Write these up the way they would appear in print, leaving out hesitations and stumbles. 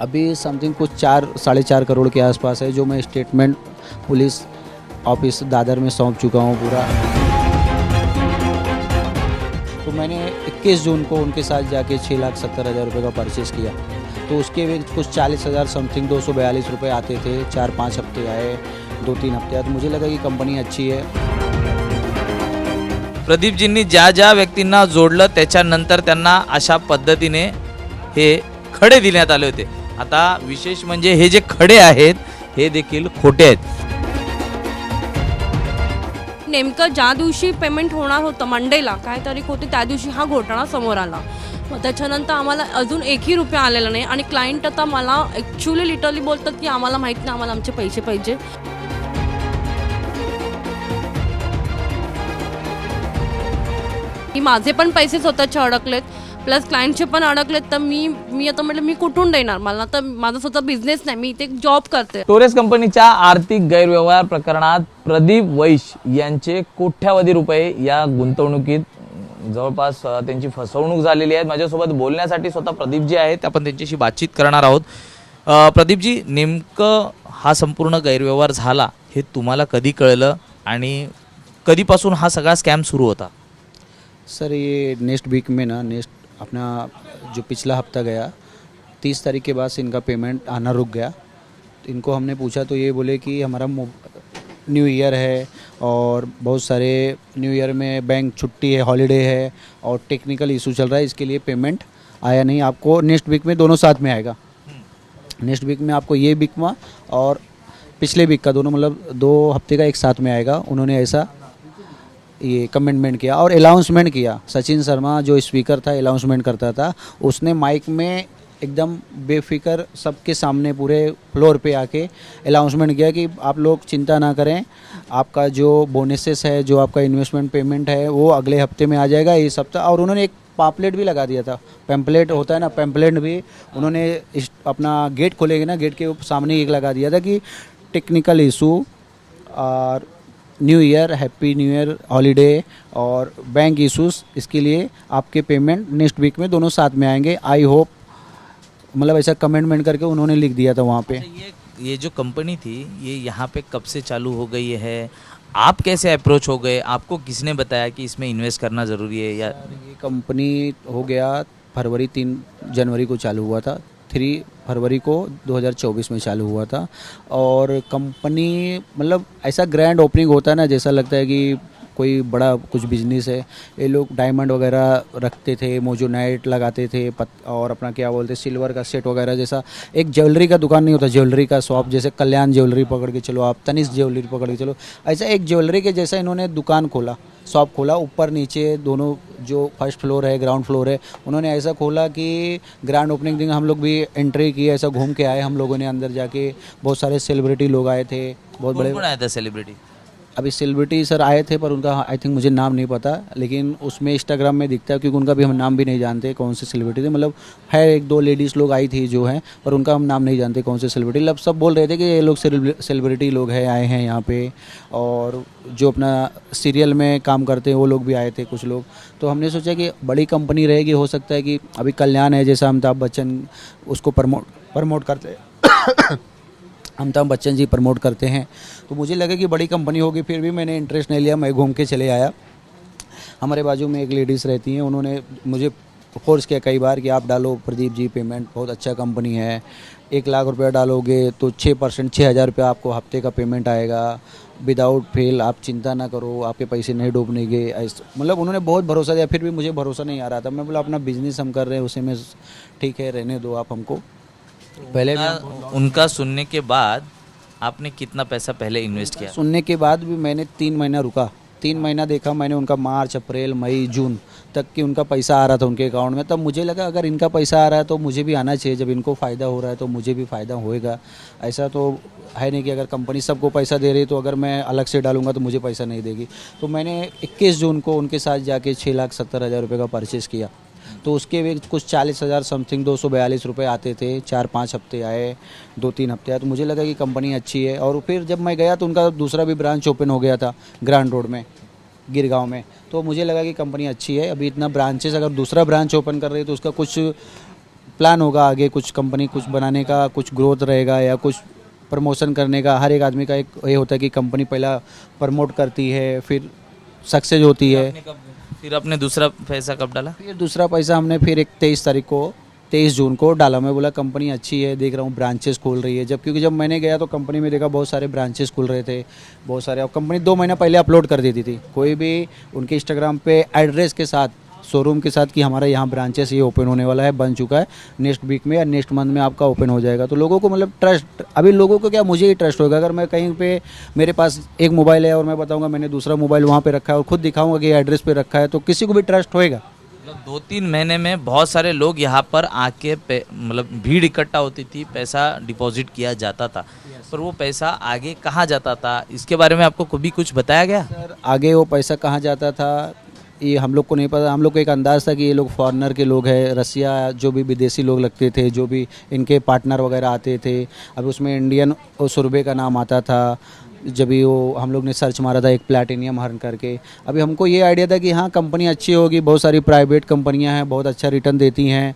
अभी समथिंग कुछ 4-4.5 करोड़ के आसपास है, जो मैं स्टेटमेंट पुलिस ऑफिस दादर में सौंप चुका हूँ पूरा। तो मैंने 21 जून को उनके साथ जाके 6,70,000 रुपये का परचेस किया। तो उसके भी कुछ 40,000 समथिंग 242 रुपये आते थे। 4-5 हफ्ते आए, 2-3 हफ्ते आए, तो मुझे लगा कि कंपनी अच्छी है। प्रदीपजींनी ज्या ज्या व्यक्तींना जोडलं त्याच्यानंतर त्यांना अशा पद्धतीने हे खडे देण्यात आले होते। आता विशेष म्हणजे हे जे खडे आहेत हे देखील खोटे आहेत। नेमकं ज्या दिवशी पेमेंट होणार होतं मंडेला काय तारीख होती त्या दिवशी हा घोटाळा समोर आला। मग त्याच्यानंतर आम्हाला अजून एकही रुपया आलेला नाही आणि क्लायंट आता मला ॲक्च्युली लिटरली बोलतात की आम्हाला माहीत नाही, आम्हाला आमचे पैसे पाहिजे। की माझे पण पैसे स्वतःचे अडकलेत प्लस क्लायंटचे पण अडकलेत, तर मी आता म्हटलं मी कुठून देणार, मला तर माझा स्वतः बिझनेस नाही, मी इथे जॉब करते। टोरेस कंपनीच्या आर्थिक गैरव्यवहार प्रकरणात प्रदीप वैश यांचे कोट्यावधी रुपये या गुंतवणुकीत जवळपास त्यांची फसवणूक झालेली आहे। माझ्यासोबत बोलण्यासाठी स्वतः प्रदीपजी आहेत, आपण त्यांच्याशी बातचीत करणार आहोत। प्रदीपजी, नेमकं हा संपूर्ण गैरव्यवहार झाला हे तुम्हाला कधी कळलं आणि कधीपासून हा सगळा स्कॅम सुरू होता? सर ये नेक्स्ट वीक में ना, नेक्स्ट अपना जो पिछला हफ्ता गया 30 तारीख के बाद से इनका पेमेंट आना रुक गया। तो इनको हमने पूछा तो ये बोले कि हमारा न्यू ईयर है और बहुत सारे न्यू ईयर में बैंक छुट्टी है, हॉलीडे है और टेक्निकल इशू चल रहा है, इसके लिए पेमेंट आया नहीं। आपको नेक्स्ट वीक में दोनों साथ में आएगा। नेक्स्ट वीक में आपको ये वीक में और पिछले वीक का दोनों, मतलब 2 हफ्ते का एक साथ में आएगा। उन्होंने ऐसा ये कमेंटमेंट किया और अनाउंसमेंट किया। सचिन शर्मा जो स्पीकर था, अनाउंसमेंट करता था, उसने माइक में एकदम बेफिक्र सबके सामने पूरे फ्लोर पे आके अनाउंसमेंट किया कि आप लोग चिंता ना करें, आपका जो बोनसेस है, जो आपका इन्वेस्टमेंट पेमेंट है वो अगले हफ्ते में आ जाएगा, इस हफ्ता। और उन्होंने एक पापलेट भी लगा दिया था, पैम्पलेट होता है ना, पैम्पलेट भी उन्होंने अपना गेट खोलेंगे ना, गेट के सामने एक लगा दिया था कि टेक्निकल इशू और new year, happy new year holiday और बैंक इशूज़, इसके लिए आपके पेमेंट नेक्स्ट वीक में दोनों साथ में आएंगे, आई होप, मतलब ऐसा कमेंटमेंट करके उन्होंने लिख दिया था वहाँ पे। ये जो कंपनी थी ये यहाँ पे कब से चालू हो गई है? आप कैसे अप्रोच हो गए? आपको किसने बताया कि इसमें इन्वेस्ट करना ज़रूरी है? या ये कंपनी हो गया 3 जनवरी को चालू हुआ था, 3 फरवरी को 2024 में चालू हुआ था। और कंपनी मतलब ऐसा ग्रैंड ओपनिंग होता है ना, जैसा लगता है कि कोई बड़ा कुछ बिजनेस है। ये लोग डायमंड वगैरह रखते थे, मोजोनाइट लगाते थे और अपना क्या बोलते सिल्वर का सेट वगैरह, जैसा एक ज्वेलरी का दुकान नहीं होता, ज्वेलरी का शॉप, जैसे कल्याण ज्वेलरी पकड़ के चलो आप, तनिष्क ज्वेलरी पकड़ के चलो, ऐसा एक ज्वेलरी के जैसा इन्होंने दुकान खोला, शॉप खोला। ऊपर नीचे दोनों, जो फर्स्ट फ्लोर है, ग्राउंड फ्लोर है, उन्होंने ऐसा खोला कि ग्रैंड ओपनिंग दिन हम लोग भी एंट्री किए, ऐसा घूम के आए हम लोगों ने अंदर जाके। बहुत सारे सेलिब्रिटी लोग आए थे, बहुत बड़े। कौन आया था सेलिब्रिटी? अभी सेलिब्रिटी सर आए थे, पर उनका आई थिंक मुझे नाम नहीं पता, लेकिन उसमें इंस्टाग्राम में दिखता है, क्योंकि उनका भी हम नाम भी नहीं जानते कौन से सेलिब्रिटी थे। मतलब है 1-2 लेडीज़ लोग आई थी जो हैं, पर उनका हम नाम नहीं जानते कौन से सेलिब्रिटी। मतलब सब बोल रहे थे कि ये लोग सेलिब्रिटी लोग हैं, आए हैं यहाँ पे, और जो अपना सीरियल में काम करते हैं वो लोग भी आए थे कुछ लोग। तो हमने सोचा कि बड़ी कंपनी रहेगी, हो सकता है कि अभी कल्याण है, जैसा अमिताभ बच्चन उसको प्रमोट करते हैं अमिताभ बच्चन जी प्रमोट करते हैं, तो मुझे लगा कि बड़ी कंपनी होगी। फिर भी मैंने इंटरेस्ट नहीं लिया, मैं घूम के चले आया। हमारे बाजू में एक लेडीज़ रहती हैं, उन्होंने मुझे फोर्स किया कई बार कि आप डालो प्रदीप जी, पेमेंट बहुत अच्छा कंपनी है, 1 लाख रुपया डालोगे तो 6% 6,000 रुपया आपको हफ्ते का पेमेंट आएगा, विदाउट फेल, आप चिंता ना करो, आपके पैसे नहीं डूबनेंगे। ऐसा मतलब उन्होंने बहुत भरोसा दिया, फिर भी मुझे भरोसा नहीं आ रहा था। मैं बोला अपना बिजनेस हम कर रहे हैं, उसी में ठीक है, रहने दो आप हमको। पहले उनका सुनने के बाद आपने कितना पैसा पहले इन्वेस्ट किया? सुनने के बाद भी मैंने 3 महीना रुका, 3 महीना देखा मैंने उनका, मार्च, अप्रैल, मई, जून तक कि उनका पैसा आ रहा था उनके अकाउंट में। तब मुझे लगा अगर इनका पैसा आ रहा है तो मुझे भी आना चाहिए, जब इनको फ़ायदा हो रहा है तो मुझे भी फ़ायदा होएगा। ऐसा तो है नहीं कि अगर कंपनी सबको पैसा दे रही तो अगर मैं अलग से डालूंगा तो मुझे पैसा नहीं देगी। तो मैंने 21 जून को उनके साथ जाके 6,70,000 रुपये का परचेज़ किया। तो उसके भी कुछ 40,000 समथिंग 242 रुपये आते थे। 4-5 हफ्ते आए, 2-3 हफ्ते आए, तो मुझे लगा कि कंपनी अच्छी है। और फिर जब मैं गया तो उनका दूसरा भी ब्रांच ओपन हो गया था ग्रांड रोड में, गिरगांव में। तो मुझे लगा कि कंपनी अच्छी है। अभी इतना ब्रांचेस, अगर दूसरा ब्रांच ओपन कर रही है तो उसका कुछ प्लान होगा आगे कुछ कंपनी कुछ बनाने का, कुछ ग्रोथ रहेगा या कुछ प्रमोशन करने का। हर एक आदमी का एक ये होता है कि कंपनी पहला प्रमोट करती है, फिर सक्सेस होती है। फिर आपने दूसरा पैसा कब डाला? फिर दूसरा पैसा हमने फिर एक 23 जून को डाला। मैं बोला कंपनी अच्छी है, देख रहा हूँ ब्रांचेस खोल रही है। क्योंकि जब मैंने गया तो कंपनी में देखा बहुत सारे ब्रांचेस खुल रहे थे, बहुत सारे। और कंपनी 2 महीना पहले अपलोड कर देती थी कोई भी उनके इंस्टाग्राम पे एड्रेस के साथ, शोरूम के साथ कि हमारा यहाँ ब्रांचेस ये ओपन होने वाला है, बन चुका है, नेक्स्ट वीक में या नेक्स्ट मंथ में आपका ओपन हो जाएगा। तो लोगों को मतलब ट्रस्ट, अभी लोगों को क्या, मुझे ही ट्रस्ट होगा। अगर मैं कहीं पे मेरे पास एक मोबाइल है और मैं बताऊंगा मैंने दूसरा मोबाइल वहाँ पे रखा है और खुद दिखाऊंगा कि एड्रेस पे रखा है, तो किसी को भी ट्रस्ट होएगा। मतलब 2-3 महीने में बहुत सारे लोग यहाँ पर आके मतलब भीड़ इकट्ठा होती थी, पैसा डिपॉजिट किया जाता था, पर वो पैसा आगे कहाँ जाता था, इसके बारे में आपको कभी कुछ बताया गया? सर आगे वो पैसा कहाँ जाता था ये हम लोग को नहीं पता। हम लोग को एक अंदाज़ था कि ये लोग फॉरेनर के लोग हैं, रसिया जो भी विदेशी लोग लगते थे, जो भी इनके पार्टनर वगैरह आते थे। अब उसमें इंडियन सुरभि का नाम आता था। जब भी वो हम लोग ने सर्च मारा था एक प्लैटिनियम हर्न करके। अभी हमको ये आइडिया था कि हाँ कंपनी अच्छी होगी, बहुत सारी प्राइवेट कंपनियां हैं, बहुत अच्छा रिटर्न देती हैं,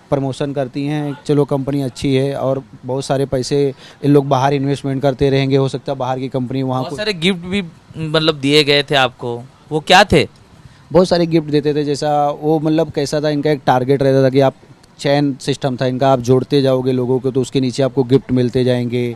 प्रमोशन करती हैं, चलो कंपनी अच्छी है और बहुत सारे पैसे इन लोग बाहर इन्वेस्टमेंट करते रहेंगे, हो सकता है बाहर की कंपनी वहाँ बहुत सारे गिफ्ट भी मतलब दिए गए थे आपको, वो क्या थे? बहुत सारे गिफ्ट देते थे। जैसा वो मतलब कैसा था, इनका एक टारगेट रहता था कि आप चैन सिस्टम था इनका, आप जोड़ते जाओगे लोगों को तो उसके नीचे आपको गिफ्ट मिलते जाएंगे।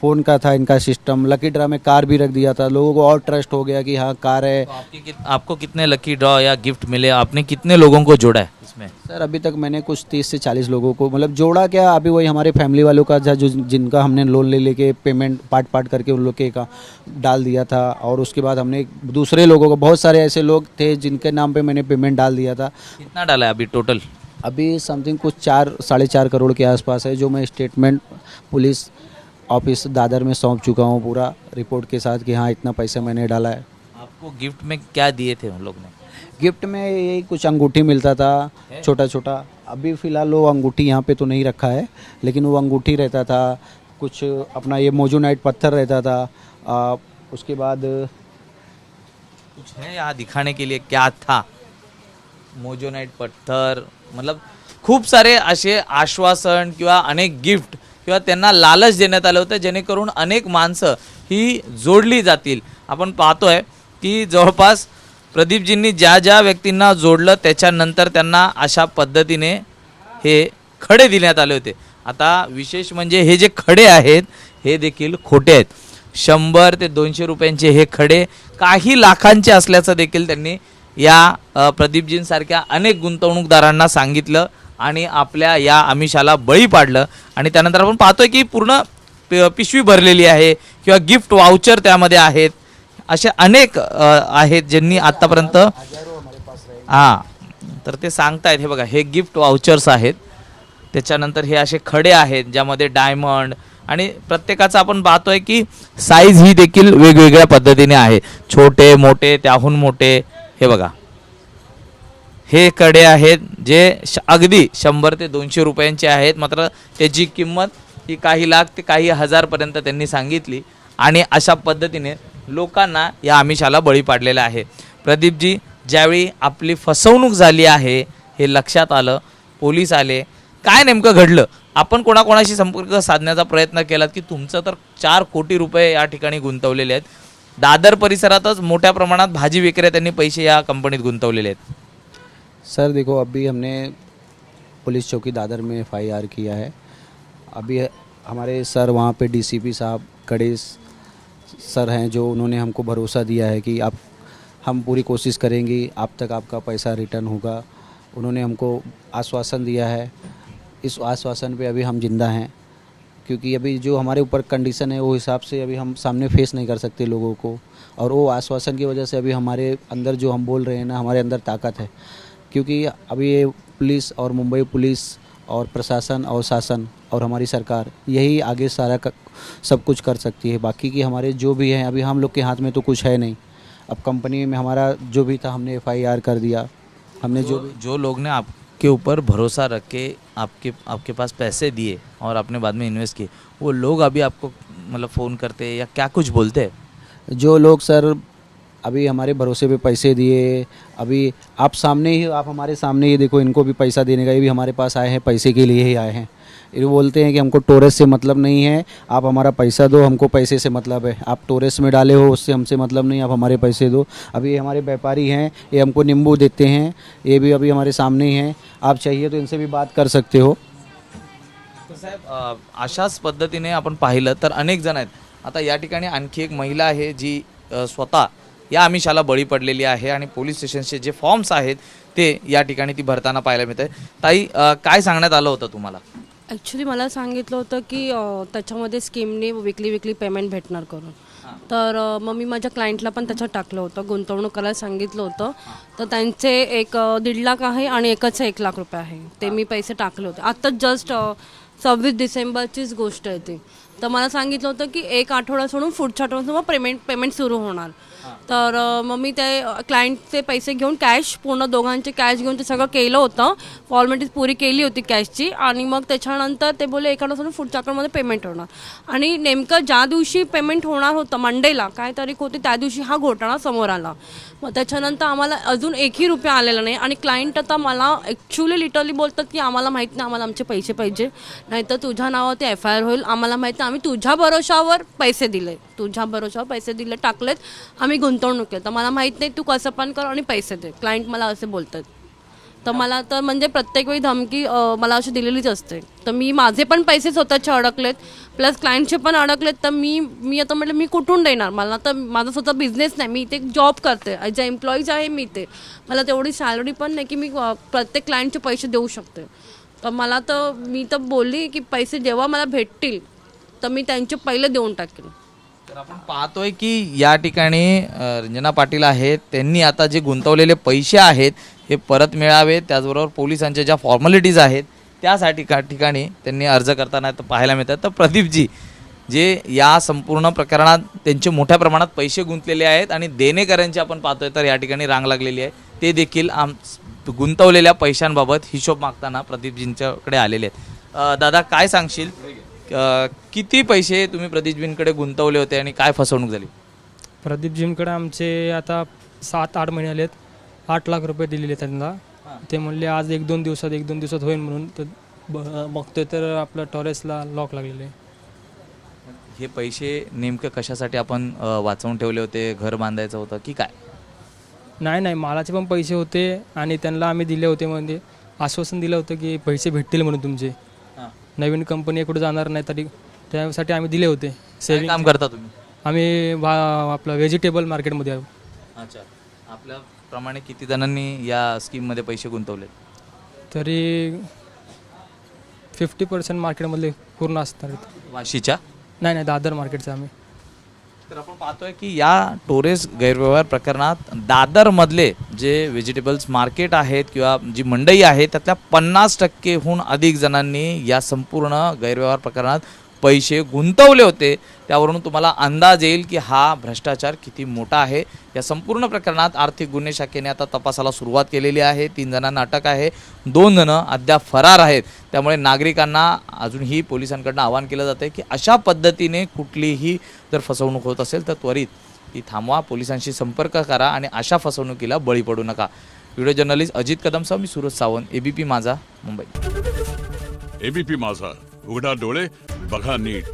फ़ोन का था इनका सिस्टम, लकी ड्रा में कार भी रख दिया था, लोगों को और ट्रस्ट हो गया कि हाँ कार है। तो आपको कितने लकी ड्रॉ या गिफ्ट मिले? आपने कितने लोगों को जोड़ा है इसमें? सर अभी तक मैंने कुछ 30 से 40 लोगों को मतलब जोड़ा। क्या अभी वही हमारे फैमिली वालों का जो जिनका हमने लोन ले लेके पेमेंट पार्ट करके उन लोग के का डाल दिया था। और उसके बाद हमने दूसरे लोगों को, बहुत सारे ऐसे लोग थे जिनके नाम पे मैंने पेमेंट डाल दिया था। कितना डाला है अभी टोटल? अभी समथिंग कुछ 4-4.5 करोड़ के आसपास है, जो मैं स्टेटमेंट पुलिस ऑफिस दादर में सौंप चुका हूँ पूरा रिपोर्ट के साथ कि हाँ इतना पैसा मैंने डाला है। आपको गिफ्ट में क्या दिए थे उन लोग ने? गिफ्ट में यही कुछ अंगूठी मिलता था छोटा छोटा। अभी फ़िलहाल वो अंगूठी यहाँ पे तो नहीं रखा है, लेकिन वो अंगूठी रहता था, कुछ अपना ये मोजोनाइट पत्थर रहता था। उसके बाद कुछ है यहाँ दिखाने के लिए क्या था? मोजोनाइट पत्थर, मतलब खूप सारे असे आश्वासन किंवा अनेक गिफ्ट किंवा त्यांना लालच देण्यात आलं होतं, जेणेकरून अनेक माणसं ही जोडली जातील। आपण पाहतोय की जवळपास प्रदीपजींनी ज्या ज्या व्यक्तींना जोडलं त्याच्यानंतर त्यांना अशा पद्धतीने हे खडे देण्यात आले होते। आता विशेष म्हणजे हे जे खडे आहेत हे देखील खोटे आहेत। 100 ते 200 रुपयांचे हे खडे काही लाखांचे असल्याचं देखील त्यांनी या प्रदीपजींसारख्या अनेक गुंतवणूकदारांना सांगितलं आणि आपल्या या आमिषाला बळी पाडलं। आणि त्यानंतर आपण पाहतोय की पूर्ण पिशवी भरलेली आहे किंवा गिफ्ट वाउचर त्यामध्ये आहेत, असे अनेक आहेत ज्यांनी आतापर्यंत तर ते सांगतायत। हे बघा हे गिफ्ट वाउचर्स आहेत, त्याच्यानंतर हे असे खडे आहेत ज्यामध्ये डायमंड आणि प्रत्येकाचा आपण पाहतोय की साईज ही देखील वेगवेगळ्या पद्धतीने आहे, छोटे मोठे त्याहून मोठे। हे बघा हे कडे आहेत जे अगदी 100 ते 200 रुपयांचे आहेत, मात्र त्याची किंमत ही काही लाख ते काही हजार पर्यंत त्यांनी सांगितली। आणि अशा पद्धतीने लोकांना या आमिषाला बळी पाडलेला आहे। प्रदीपजी ज्यावेळी आपली फसवणूक झाली आहे हे लक्षात आलं, पोलीस आले, काय नेमकं घडलं? आपण कोणाकोणाशी संपर्क साधण्याचा प्रयत्न केलात की तुमचं तर 4 कोटी रुपये या ठिकाणी गुंतवलेले आहेत। दादर परिसरातच मोठ्या प्रमाणात भाजी विक्रेत्यांनी पैसे या कंपनीत गुंतवलेले आहेत। सर देखो अभी हमने पुलिस चौकी दादर में FIR किया है। अभी हमारे सर वहाँ पे DCP साहब कड़े सर हैं, जो उन्होंने हमको भरोसा दिया है कि हम पूरी कोशिश करेंगे, आप तक आपका पैसा रिटर्न होगा। उन्होंने हमको आश्वासन दिया है, इस आश्वासन पे अभी हम जिंदा हैं। क्योंकि अभी जो हमारे ऊपर कंडीशन है वो हिसाब से अभी हम सामने फेस नहीं कर सकते लोगों को, और वो आश्वासन की वजह से अभी हमारे अंदर जो हम बोल रहे हैं ना, हमारे अंदर ताकत है। क्योंकि अभी ये पुलिस और मुंबई पुलिस और प्रशासन और शासन और हमारी सरकार यही आगे सारा सब कुछ कर सकती है। बाकी की हमारे जो भी हैं अभी हम लोग के हाथ में तो कुछ है नहीं। अब कंपनी में हमारा जो भी था हमने FIR कर दिया। हमने जो लोग ने आपके ऊपर भरोसा रख के आपके पास पैसे दिए और आपने बाद में इन्वेस्ट किए, वो लोग अभी आपको मतलब फ़ोन करते हैं या क्या कुछ बोलते हैं? जो लोग सर अभी हमारे भरोसे पे पैसे दिए, अभी आप हमारे सामने ही देखो, इनको भी पैसा देने का, ये भी हमारे पास आए हैं, पैसे के लिए ही आए हैं। ये बोलते हैं कि हमको टोरेस से मतलब नहीं है, आप हमारा पैसा दो, हमको पैसे से मतलब है। आप टोरेस में डाले हो उससे हमसे मतलब नहीं, आप हमारे पैसे दो। अभी ये हमारे व्यापारी हैं, ये हमको नींबू देते हैं, ये भी अभी हमारे सामने ही हैं, आप चाहिए तो इनसे भी बात कर सकते हो। तर साहेब अशाच पद्धतीने आपण पाहिलं तर अनेक जण आहेत. आता या ठिकाणी आणखी एक महिला आहे जी स्वतः या आमिषाला बळी पडलेली आहे आणि पोलीस स्टेशनचे जे फॉर्म्स आहेत ते या ठिकाणी ती भरताना पाहायला मिळते. ताई काय सांगण्यात आलं होतं तुम्हाला? ॲक्च्युली मला सांगितलं होतं की त्याच्यामध्ये स्कीमने विकली पेमेंट भेटणार करून. तर मग मी माझ्या क्लायंटला पण त्याच्यात टाकलं होतं, गुंतवणूक करायला सांगितलं होतं. तर त्यांचे एक 1.5 लाख आहे आणि एकच 1 लाख रुपये आहे, ते मी पैसे टाकले होते. आत्ताच जस्ट 26 डिसेंबरचीच गोष्ट आहे ती. तर मला सांगितलं होतं की 1 आठवडा सोडून पुढच्या आठवड्यात पेमेंट सुरू होणार. तर मग मी ते क्लायंटचे पैसे घेऊन कॅश, पूर्ण दोघांचे कॅश घेऊन ते सगळं केलं होतं, फॉर्मॅलिटीज पुरी केली होती कॅशची. आणि मग त्याच्यानंतर ते बोलले 1 आठवडा सोडून पुढच्या आठवड्यामध्ये पेमेंट होणार. आणि नेमकं ज्या दिवशी पेमेंट होणार होतं, मंडेला काय तारीख होती, त्या दिवशी हा घोटाळा समोर आला. मग त्याच्यानंतर आम्हाला अजून 1ही रुपया आलेला नाही. आणि क्लायंट आता मला ॲक्च्युली लिटरली बोलतात की आम्हाला माहीत नाही, आम्हाला आमचे पैसे पाहिजे, नाहीतर तुझ्या नावावरती FIR होईल, आम्हाला माहीत नाही, आम्ही तुझ्या भरोशावर पैसे दिले, टाकलेत, आम्ही गुंतवणूक केली, तर मला माहीत नाही, तू कसं पण कर आणि पैसे दे. क्लायंट मला असे बोलतात. तर मला तर म्हणजे प्रत्येक वेळी धमकी मला अशी दिलेलीच असते. तर मी माझे पण पैसे स्वतःचे अडकलेत, प्लस क्लायंटचे पण अडकलेत. तर मी आता म्हटलं मी कुठून देणार, मला तर माझा स्वतः बिझनेस नाही, मी इथे जॉब करते, ॲज अ एम्प्लॉईज आहे मी इथे, मला तेवढी सॅलरी पण नाही की मी प्रत्येक क्लायंटचे पैसे देऊ शकते. तर मी तर बोलली की पैसे जेव्हा मला भेटतील तर मी त्यांचे पहिले देऊन टाकेन. तर आपण पाहतोय की या ठिकाणी रंजना पाटील आहेत, त्यांनी आता जे गुंतवलेले पैसे आहेत हे परत मिळावे, त्याचबरोबर पोलिसांच्या ज्या फॉर्मॅलिटीज आहेत त्यासाठी ठिकाणी त्यांनी अर्ज करताना पाहायला मिळतात. तर प्रदीपजी जे या संपूर्ण प्रकरणात त्यांचे मोठ्या प्रमाणात पैसे गुंतलेले आहेत आणि देणेकऱ्यांची आपण पाहतोय तर या ठिकाणी रांग लागलेली आहे, ते देखील गुंतवलेल्या पैशांबाबत हिशोब मागताना प्रदीपजींच्याकडे आलेले आहेत. दादा काय सांगशील, किती पैसे तुम्ही प्रदीपजींकडे गुंतवले होते आणि काय फसवणूक झाली? प्रदीपजींकडे आमचे आता 7-8 महिने आलेत, 8 लाख रुपये दिलेले त्यांना. ते म्हणले आज 1-2 दिवसात होईल म्हणून. तर बघतोय तर आपलं टॉरेसला लॉक लागलेले. हे पैसे नेमकं कशासाठी आपण वाचवून ठेवले होते? घर बांधायचं होतं की काय? नाही, मालाचे पण पैसे होते आणि त्यांना आम्ही दिले होते, म्हणजे आश्वासन दिलं होतं की पैसे भेटतील म्हणून तुमचे, नवीन कंपनी कुठे जाणार नाही, तरी त्यासाठी आम्ही दिले होते. सेविंग काम करता तुम्ही? आम्ही आपलं व्हेजिटेबल मार्केटमध्ये आहोत. अच्छा, आपल्याप्रमाणे किती जणांनी या स्कीममध्ये पैसे गुंतवले? तरी 50% मार्केटमधले पूर्ण असणार. वाशीच्या? नाही, दादर मार्केटचं आम्ही. तर आपण पाहतोय की या टोरेस गैरव्यवहार प्रकरणात दादरमधले जे व्हेजिटेबल्स मार्केट आहेत किंवा जी मंडई आहे त्यातल्या 50%हून अधिक जणांनी या संपूर्ण गैरव्यवहार प्रकरणात पैसे गुंतवले होते. त्यावरून तुम्हाला अंदाज येईल की हा भ्रष्टाचार किती मोठा आहे. या संपूर्ण प्रकरणात आर्थिक गुन्हे शाखेने आता तपासाला सुरुवात केलेली आहे. 3 जणांना अटक आहे, 2 जण अद्याप फरार आहेत. त्यामुळे नागरिकांना अजूनही पोलिसांकडून आवाहन केलं जातं की अशा पद्धतीने कुठलीही जर फसवणूक होत असेल तर त्वरित ती थांबवा, पोलिसांशी संपर्क करा आणि अशा फसवणुकीला बळी पडू नका. व्हिडिओ जर्नलिस्ट अजित कदमसह मी सूरज सावंत, ABP माझा, मुंबई. ABP माझा, उघडा डोळे बघा नीट.